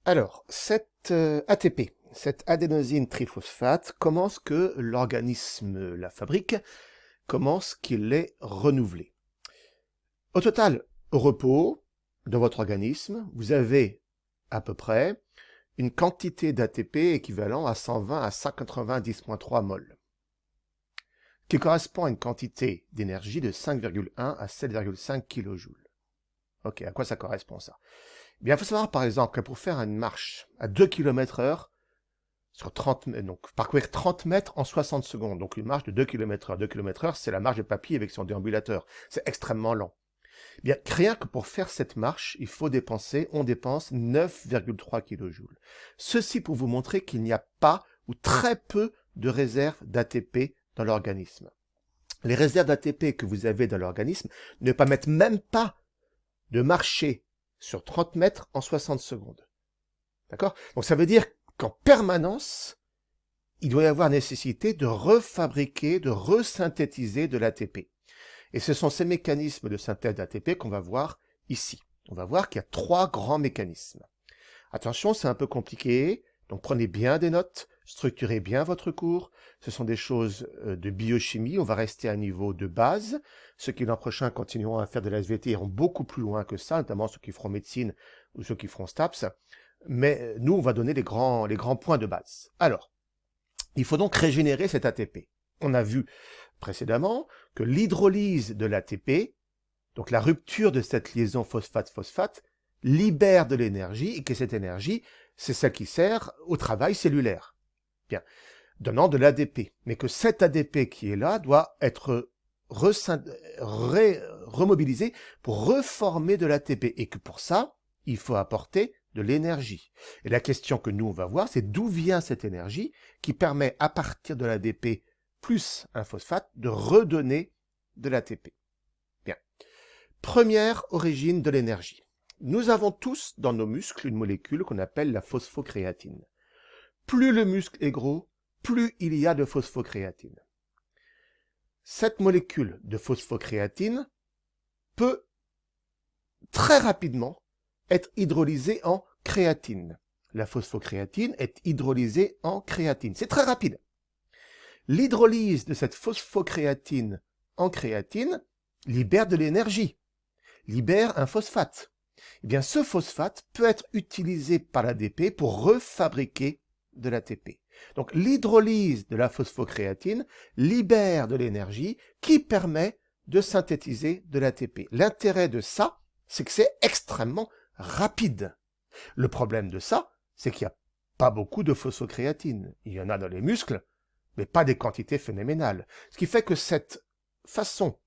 Alors, cette ATP, cette adénosine triphosphate, comment est-ce que l'organisme la fabrique? Comment est-ce qu'il est renouvelé? Au total, au repos, dans votre organisme, vous avez à peu près une quantité d'ATP équivalent à 120 à 190,3 mol, qui correspond à une quantité d'énergie de 5,1 à 7,5 kJ. Ok, à quoi ça correspond ça? Eh bien, il faut savoir par exemple que pour faire une marche à 2 km/h, sur 30 mètres, donc parcourir 30 mètres en 60 secondes, donc une marche de 2 km/h. 2 km/h, c'est la marche de papy avec son déambulateur. C'est extrêmement lent. Eh bien, rien que pour faire cette marche, on dépense 9,3 kJ. Ceci pour vous montrer qu'il n'y a pas ou très peu de réserves d'ATP dans l'organisme. Les réserves d'ATP que vous avez dans l'organisme ne permettent même pas de marcher sur 30 mètres en 60 secondes. D'accord? Donc ça veut dire qu'en permanence, il doit y avoir nécessité de refabriquer, de resynthétiser de l'ATP. Et ce sont ces mécanismes de synthèse d'ATP qu'on va voir ici. On va voir qu'il y a 3 grands mécanismes. Attention, c'est un peu compliqué, donc prenez bien des notes, structurez bien votre cours. Ce sont des choses de biochimie, on va rester à un niveau de base. Ceux qui l'an prochain continueront à faire de la SVT iront beaucoup plus loin que ça, notamment ceux qui feront médecine ou ceux qui feront STAPS. Mais nous, on va donner les grands points de base. Alors, il faut donc régénérer cet ATP. On a vu précédemment que l'hydrolyse de l'ATP, donc la rupture de cette liaison phosphate-phosphate, libère de l'énergie et que cette énergie, c'est celle qui sert au travail cellulaire. Bien, donnant de l'ADP. Mais que cet ADP qui est là doit être remobilisé pour reformer de l'ATP et que pour ça, il faut apporter de l'énergie. Et la question que nous, on va voir, c'est d'où vient cette énergie qui permet, à partir de l'ADP plus un phosphate, de redonner de l'ATP. Bien. Première origine de l'énergie. Nous avons tous dans nos muscles une molécule qu'on appelle la phosphocréatine. Plus le muscle est gros, plus il y a de phosphocréatine. Cette molécule de phosphocréatine peut très rapidement être hydrolysée en créatine. La phosphocréatine est hydrolysée en créatine. C'est très rapide. L'hydrolyse de cette phosphocréatine en créatine libère de l'énergie, libère un phosphate. Eh bien, ce phosphate peut être utilisé par l'ADP pour refabriquer de l'ATP. Donc, l'hydrolyse de la phosphocréatine libère de l'énergie qui permet de synthétiser de l'ATP. L'intérêt de ça, c'est que c'est extrêmement rapide. Le problème de ça, c'est qu'il n'y a pas beaucoup de phosphocréatine. Il y en a dans les muscles, mais pas des quantités phénoménales. Ce qui fait que cette façon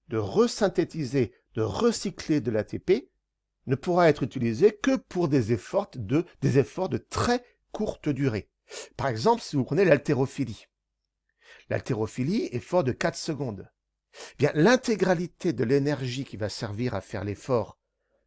de resynthétiser, de recycler de l'ATP ne pourra être utilisée que pour des efforts de très courte durée. Par exemple, si vous prenez l'haltérophilie. L'haltérophilie est fort de 4 secondes. Eh bien, l'intégralité de l'énergie qui va servir à faire l'effort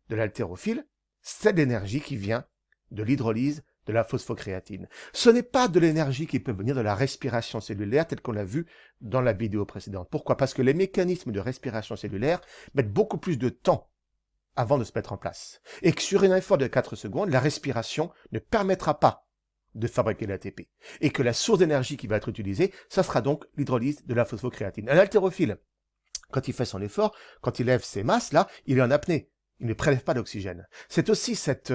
de l'haltérophile, c'est l'énergie qui vient de l'hydrolyse de la phosphocréatine. Ce n'est pas de l'énergie qui peut venir de la respiration cellulaire telle qu'on l'a vu dans la vidéo précédente. Pourquoi? Parce que les mécanismes de respiration cellulaire mettent beaucoup plus de temps avant de se mettre en place. Et que sur un effort de 4 secondes, la respiration ne permettra pas de fabriquer l'ATP. Et que la source d'énergie qui va être utilisée, ça sera donc l'hydrolyse de la phosphocréatine. Un haltérophile, quand il fait son effort, quand il lève ses masses, là, il est en apnée. Il ne prélève pas d'oxygène. C'est aussi cette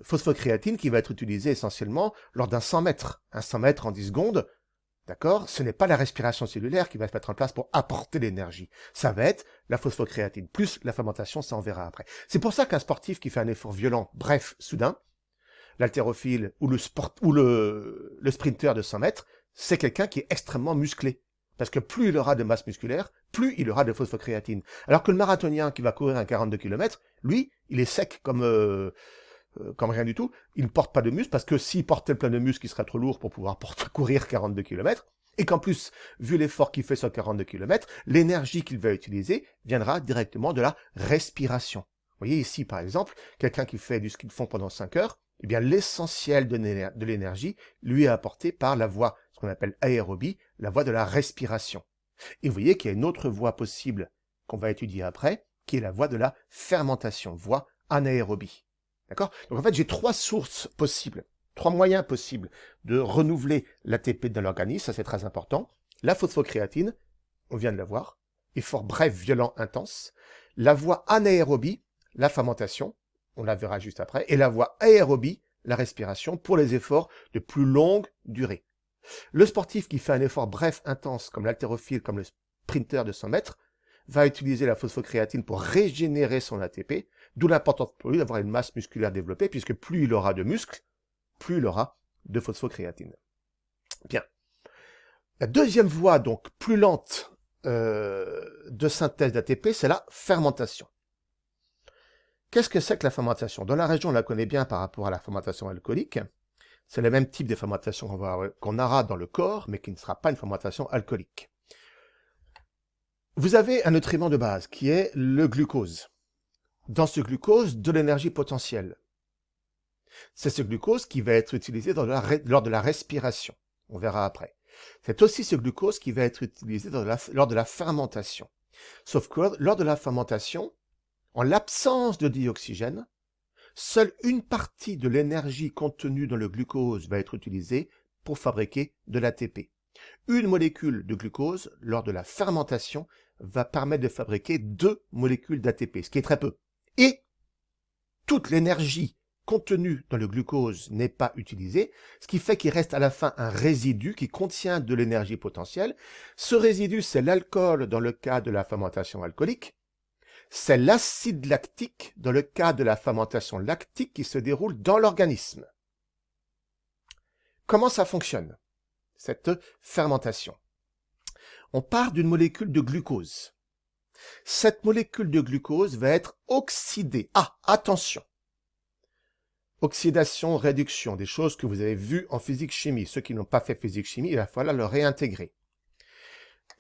phosphocréatine qui va être utilisée essentiellement lors d'un 100 mètres. Un 100 mètres en 10 secondes, d'accord? Ce n'est pas la respiration cellulaire qui va se mettre en place pour apporter l'énergie. Ça va être la phosphocréatine, plus la fermentation, ça on verra après. C'est pour ça qu'un sportif qui fait un effort violent, bref, soudain, l'haltérophile ou le sprinter de 100 mètres, c'est quelqu'un qui est extrêmement musclé. Parce que plus il aura de masse musculaire, plus il aura de phosphocréatine. Alors que le marathonien qui va courir un 42 km, lui, il est sec comme rien du tout. Il ne porte pas de muscle, parce que s'il portait plein de muscles, il serait trop lourd pour pouvoir courir 42 km. Et qu'en plus, vu l'effort qu'il fait sur 42 km, l'énergie qu'il va utiliser viendra directement de la respiration. Vous voyez ici, par exemple, quelqu'un qui fait du ski de fond pendant 5 heures, eh bien, l'essentiel de l'énergie lui est apporté par la voie, ce qu'on appelle aérobie, la voie de la respiration. Et vous voyez qu'il y a une autre voie possible qu'on va étudier après, qui est la voie de la fermentation, voie anaérobie. D'accord? Donc en fait, j'ai trois sources possibles, trois moyens possibles de renouveler l'ATP dans l'organisme, ça c'est très important. La phosphocréatine, on vient de la voir, effort bref, violent, intense. La voie anaérobie, la fermentation, on la verra juste après, et la voie aérobie, la respiration, pour les efforts de plus longue durée. Le sportif qui fait un effort bref, intense, comme l'haltérophile, comme le sprinter de 100 mètres, va utiliser la phosphocréatine pour régénérer son ATP, d'où l'importance pour lui d'avoir une masse musculaire développée, puisque plus il aura de muscles, plus il aura de phosphocréatine. Bien. La deuxième voie, donc plus lente de synthèse d'ATP, c'est la fermentation. Qu'est-ce que c'est que la fermentation? Dans la région, on la connaît bien par rapport à la fermentation alcoolique. C'est le même type de fermentation qu'on aura dans le corps, mais qui ne sera pas une fermentation alcoolique. Vous avez un nutriment de base qui est le glucose. Dans ce glucose, de l'énergie potentielle. C'est ce glucose qui va être utilisé lors de la respiration. On verra après. C'est aussi ce glucose qui va être utilisé lors de la fermentation. Sauf que lors de la fermentation, en l'absence de dioxygène, seule une partie de l'énergie contenue dans le glucose va être utilisée pour fabriquer de l'ATP. Une molécule de glucose, lors de la fermentation, va permettre de fabriquer 2 molécules d'ATP, ce qui est très peu. Et toute l'énergie contenue dans le glucose n'est pas utilisée, ce qui fait qu'il reste à la fin un résidu qui contient de l'énergie potentielle. Ce résidu, c'est l'alcool dans le cas de la fermentation alcoolique. C'est l'acide lactique dans le cas de la fermentation lactique qui se déroule dans l'organisme. Comment ça fonctionne, cette fermentation? On part d'une molécule de glucose. Cette molécule de glucose va être oxydée. Ah, attention! Oxydation, réduction, des choses que vous avez vues en physique-chimie. Ceux qui n'ont pas fait physique-chimie, il va falloir le réintégrer.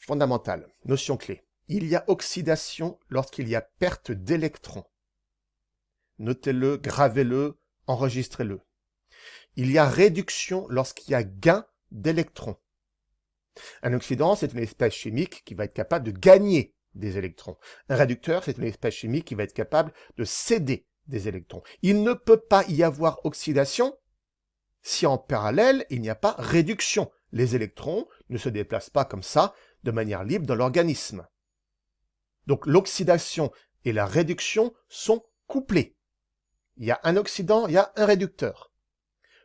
Fondamental, notion clé. Il y a oxydation lorsqu'il y a perte d'électrons. Notez-le, gravez-le, enregistrez-le. Il y a réduction lorsqu'il y a gain d'électrons. Un oxydant, c'est une espèce chimique qui va être capable de gagner des électrons. Un réducteur, c'est une espèce chimique qui va être capable de céder des électrons. Il ne peut pas y avoir oxydation si en parallèle, il n'y a pas réduction. Les électrons ne se déplacent pas comme ça, de manière libre dans l'organisme. Donc l'oxydation et la réduction sont couplés. Il y a un oxydant, il y a un réducteur.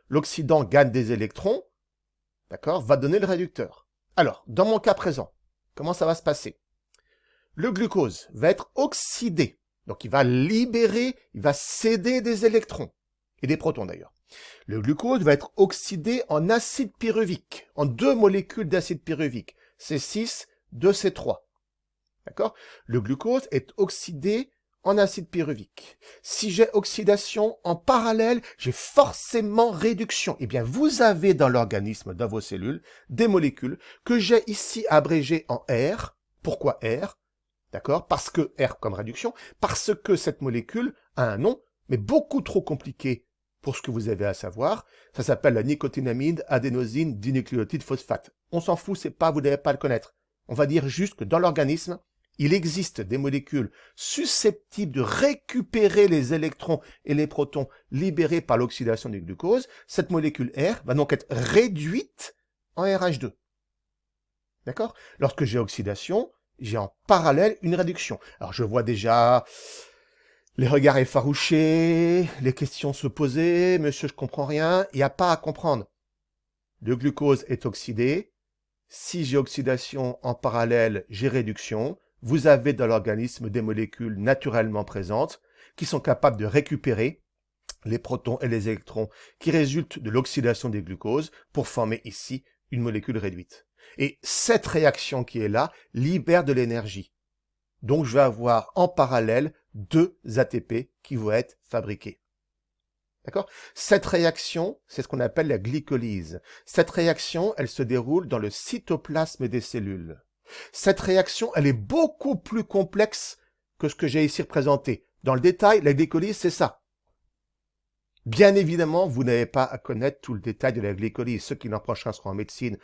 L'oxydant gagne des électrons, d'accord, va donner le réducteur. Alors, dans mon cas présent, comment ça va se passer? Le glucose va être oxydé, donc il va libérer, il va céder des électrons, et des protons d'ailleurs. Le glucose va être oxydé en acide pyruvique, en 2 molécules d'acide pyruvique, C6, 2C3. D'accord? Le glucose est oxydé en acide pyruvique. Si j'ai oxydation en parallèle, j'ai forcément réduction. Eh bien, vous avez dans l'organisme, dans vos cellules, des molécules que j'ai ici abrégées en R. Pourquoi R? D'accord? Parce que R comme réduction, parce que cette molécule a un nom, mais beaucoup trop compliqué pour ce que vous avez à savoir. Ça s'appelle la nicotinamide adénosine dinucléotide phosphate. On s'en fout, c'est pas, vous n'allez pas le connaître. On va dire juste que dans l'organisme, il existe des molécules susceptibles de récupérer les électrons et les protons libérés par l'oxydation du glucose. Cette molécule R va donc être réduite en RH2. D'accord? Lorsque j'ai oxydation, j'ai en parallèle une réduction. Alors je vois déjà les regards effarouchés, les questions se poser, monsieur je comprends rien, il n'y a pas à comprendre. Le glucose est oxydé, si j'ai oxydation en parallèle, j'ai réduction. Vous avez dans l'organisme des molécules naturellement présentes qui sont capables de récupérer les protons et les électrons qui résultent de l'oxydation des glucoses pour former ici une molécule réduite. Et cette réaction qui est là libère de l'énergie. Donc je vais avoir en parallèle 2 ATP qui vont être fabriqués. D'accord? Cette réaction, c'est ce qu'on appelle la glycolyse. Cette réaction, elle se déroule dans le cytoplasme des cellules. Cette réaction, elle est beaucoup plus complexe que ce que j'ai ici représenté. Dans le détail, la glycolyse, c'est ça. Bien évidemment, vous n'avez pas à connaître tout le détail de la glycolyse. Ceux qui l'an prochain seront en médecine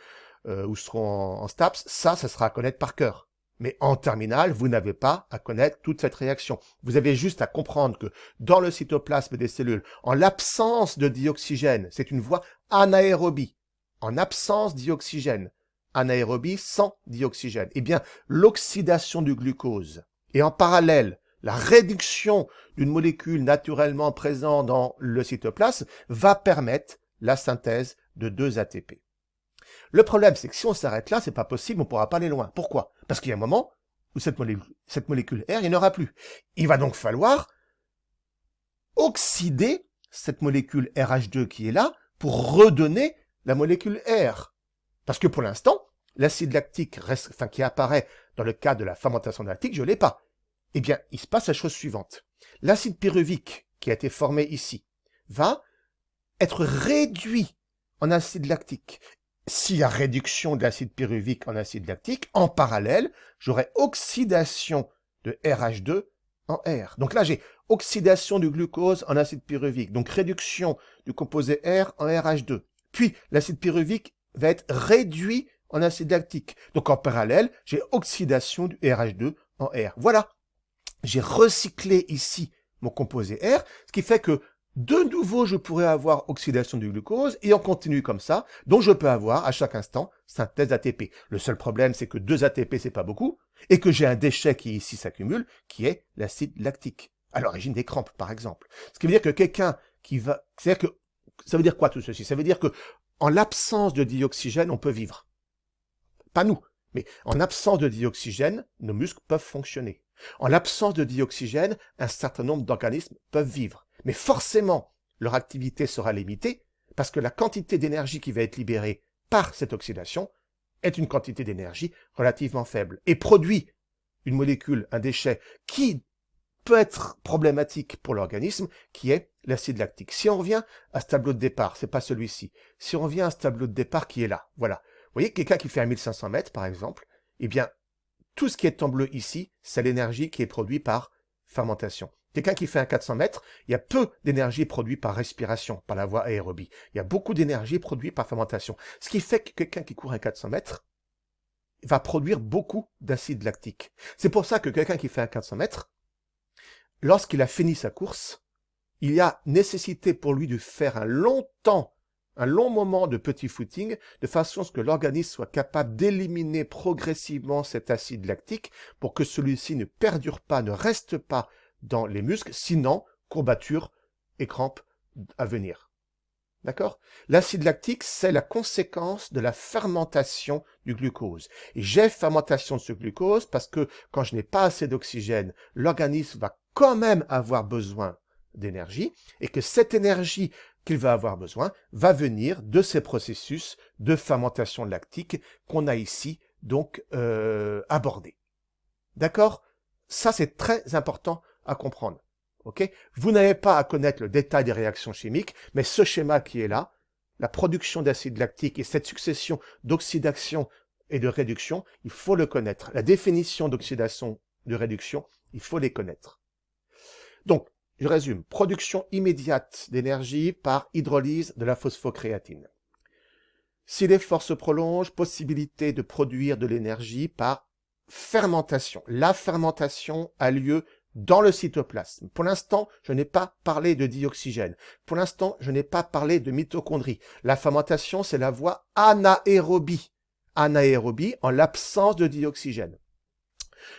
ou seront en STAPS, ça sera à connaître par cœur. Mais en terminale, vous n'avez pas à connaître toute cette réaction. Vous avez juste à comprendre que dans le cytoplasme des cellules, en l'absence de dioxygène, c'est une voie anaérobie. En absence d'oxygène, anaérobie sans dioxygène. Eh bien, l'oxydation du glucose et en parallèle, la réduction d'une molécule naturellement présente dans le cytoplasme va permettre la synthèse de 2 ATP. Le problème, c'est que si on s'arrête là, c'est pas possible, on pourra pas aller loin. Pourquoi? Parce qu'il y a un moment où cette molécule R, il n'y en aura plus. Il va donc falloir oxyder cette molécule RH2 qui est là pour redonner la molécule R. Parce que pour l'instant, l'acide lactique qui apparaît dans le cas de la fermentation lactique, je ne l'ai pas. Eh bien, il se passe la chose suivante. L'acide pyruvique qui a été formé ici va être réduit en acide lactique. S'il y a réduction de l'acide pyruvique en acide lactique, en parallèle, j'aurai oxydation de RH2 en R. Donc là, j'ai oxydation du glucose en acide pyruvique, donc réduction du composé R en RH2. Puis, l'acide pyruvique va être réduit en acide lactique. Donc en parallèle, j'ai oxydation du RH2 en R. Voilà, j'ai recyclé ici mon composé R, ce qui fait que de nouveau, je pourrais avoir oxydation du glucose et on continue comme ça, donc je peux avoir à chaque instant synthèse ATP. Le seul problème, c'est que 2 ATP, c'est pas beaucoup, et que j'ai un déchet qui ici s'accumule, qui est l'acide lactique, à l'origine des crampes, par exemple. Ce qui veut dire que quelqu'un qui va... C'est-à-dire que... Ça veut dire quoi tout ceci? Ça veut dire que en l'absence de dioxygène, on peut vivre. Pas nous, mais en absence de dioxygène, nos muscles peuvent fonctionner. En l'absence de dioxygène, un certain nombre d'organismes peuvent vivre. Mais forcément, leur activité sera limitée parce que la quantité d'énergie qui va être libérée par cette oxydation est une quantité d'énergie relativement faible et produit une molécule, un déchet qui peut être problématique pour l'organisme, qui est l'acide lactique. Si on revient à ce tableau de départ, c'est pas celui-ci. Si on revient à ce tableau de départ qui est là, voilà. Vous voyez, quelqu'un qui fait un 1500 mètres, par exemple, eh bien, tout ce qui est en bleu ici, c'est l'énergie qui est produite par fermentation. Quelqu'un qui fait un 400 mètres, il y a peu d'énergie produite par respiration, par la voie aérobie. Il y a beaucoup d'énergie produite par fermentation. Ce qui fait que quelqu'un qui court un 400 mètres va produire beaucoup d'acide lactique. C'est pour ça que quelqu'un qui fait un 400 mètres, lorsqu'il a fini sa course, il y a nécessité pour lui de faire un long moment de petit footing, de façon à ce que l'organisme soit capable d'éliminer progressivement cet acide lactique pour que celui-ci ne perdure pas, ne reste pas dans les muscles, sinon courbatures et crampes à venir. D'accord? L'acide lactique, c'est la conséquence de la fermentation du glucose. Et j'ai fermentation de ce glucose parce que quand je n'ai pas assez d'oxygène, l'organisme va quand même avoir besoin d'énergie et que cette énergie qu'il va avoir besoin va venir de ces processus de fermentation lactique qu'on a ici donc abordés. D'accord? Ça, c'est très important à comprendre. Okay? Vous n'avez pas à connaître le détail des réactions chimiques, mais ce schéma qui est là, la production d'acide lactique et cette succession d'oxydation et de réduction, il faut le connaître. La définition d'oxydation, de réduction, il faut les connaître. Donc, je résume. Production immédiate d'énergie par hydrolyse de la phosphocréatine. Si l'effort se prolonge, possibilité de produire de l'énergie par fermentation. La fermentation a lieu dans le cytoplasme. Pour l'instant, je n'ai pas parlé de dioxygène. Pour l'instant, je n'ai pas parlé de mitochondrie. La fermentation, c'est la voie anaérobie. Anaérobie en l'absence de dioxygène.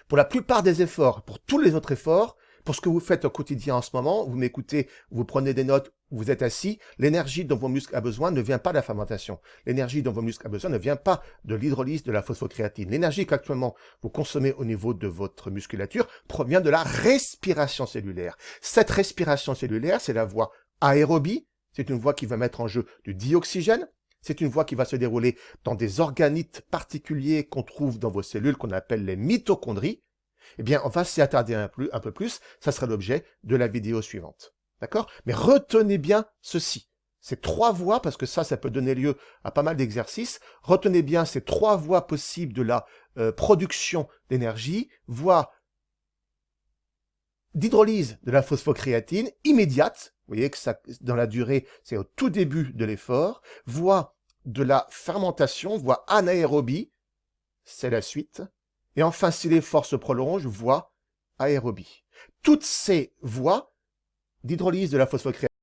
Pour la plupart des efforts, pour tous les autres efforts, pour ce que vous faites au quotidien en ce moment, vous m'écoutez, vous prenez des notes, vous êtes assis, l'énergie dont vos muscles ont besoin ne vient pas de la fermentation. L'énergie dont vos muscles ont besoin ne vient pas de l'hydrolyse de la phosphocréatine. L'énergie qu'actuellement vous consommez au niveau de votre musculature provient de la respiration cellulaire. Cette respiration cellulaire, c'est la voie aérobie, c'est une voie qui va mettre en jeu du dioxygène, c'est une voie qui va se dérouler dans des organites particuliers qu'on trouve dans vos cellules, qu'on appelle les mitochondries. Eh bien, on va s'y attarder un peu plus, ça sera l'objet de la vidéo suivante. D'accord? Mais retenez bien ceci. Ces 3 voies, parce que ça peut donner lieu à pas mal d'exercices. Retenez bien ces 3 voies possibles de la production d'énergie. Voie d'hydrolyse de la phosphocréatine immédiate. Vous voyez que ça, dans la durée, c'est au tout début de l'effort. Voie de la fermentation, voie anaérobie. C'est la suite. Et enfin, si l'effort se prolonge, voie aérobie. Toutes ces voies d'hydrolyse de la phosphocréatine